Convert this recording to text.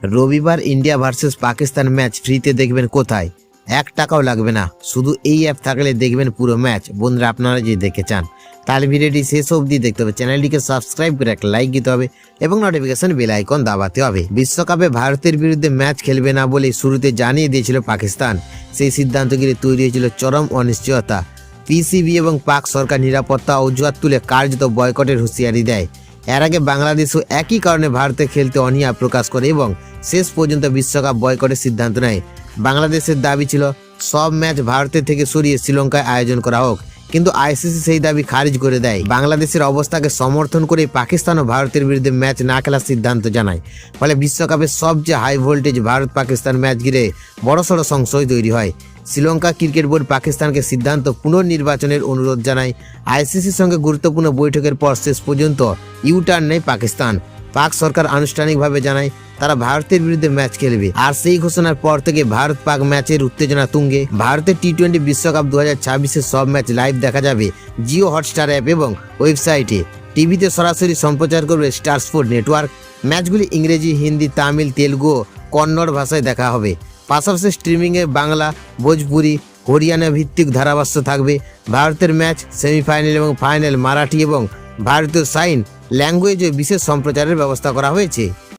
রবিবার India versus Pakistan match ফ্রিতে দেখবেন কোথায়? 1 টাকাও লাগবে না, শুধু এই অ্যাপ থাকলে দেখবেন পুরো ম্যাচ। বন্ধুরা, আপনারা যদি দেখতে চান তাহলে ভিডিওটি শেষ অবধি দেখতে হবে, চ্যানেলটিকে সাবস্ক্রাইব করে একটা লাইক দিতে হবে এবং নোটিফিকেশন বেল আইকন দাবাতে হবে। বিশ্বকাপে ভারতের বিরুদ্ধে ম্যাচ খেলবে না বলে শুরুতে জানিয়ে দিয়েছিল পাকিস্তান। সেই সিদ্ধান্ত ঘিরে তৈরি হয়েছিল চরম অনিশ্চয়তা। পিসিবি এবং পাক সরকার নিরাপত্তা অজুহাত তুলে কার্যত বয়কটের হুঁশিয়ারি দেয়। এর আগে বাংলাদেশও একই কারণে ভারতে খেলতে অনীহা প্রকাশ করে এবং শেষ পর্যন্ত বিশ্বকাপ বয়কটের সিদ্ধান্ত নেয়। বাংলাদেশের দাবি ছিল সব ম্যাচ ভারতের থেকে সরিয়ে শ্রীলঙ্কায় আয়োজন করা হোক, কিন্তু আইসিসি সেই দাবি খারিজ করে দেয়। বাংলাদেশের অবস্থাকে সমর্থন করে পাকিস্তান ও ভারতের বিরুদ্ধে ম্যাচ না খেলার সিদ্ধান্ত জানায়। ফলে বিশ্বকাপের সবচেয়ে high voltage Bharat Pakistan match ঘিরে বড়সড় সংশয় তৈরি হয়। শ্রীলঙ্কা ক্রিকেট বোর্ড পাকিস্তানকে সিদ্ধান্ত পুনর্নির্বাচনের অনুরোধ জানায়। আইসিসির সঙ্গে গুরুত্বপূর্ণ বৈঠকের পর শেষ পর্যন্ত ইউটার্ন নেয় পাকিস্তান। পাক সরকার আনুষ্ঠানিকভাবে জানায় তারা ভারতের বিরুদ্ধে ম্যাচ খেলবে। আর সেই ঘোষণার পর থেকে ভারত পাক ম্যাচের উত্তেজনা তুঙ্গে। ভারতের টি-20 বিশ্বকাপ 2026-এর সব ম্যাচ লাইভ দেখা যাবে জিও হটস্টার অ্যাপ এবং ওয়েবসাইটে। টিভিতে সরাসরি সম্প্রচার করবে স্টার স্পোর্ট নেটওয়ার্ক। ম্যাচগুলি ইংরেজি, হিন্দি, তামিল, তেলুগু ও কন্নড় ভাষায় দেখা হবে। পাশাপাশি স্ট্রিমিংয়ে বাংলা, ভোজপুরি, হরিয়ানা ভিত্তিক ধারাভাষ্য থাকবে। ভারতের ম্যাচ, সেমিফাইনাল এবং ফাইনাল মারাঠি এবং ভারতীয় সাইন ল্যাঙ্গুয়েজে বিশেষ সম্প্রচারের ব্যবস্থা করা হয়েছে।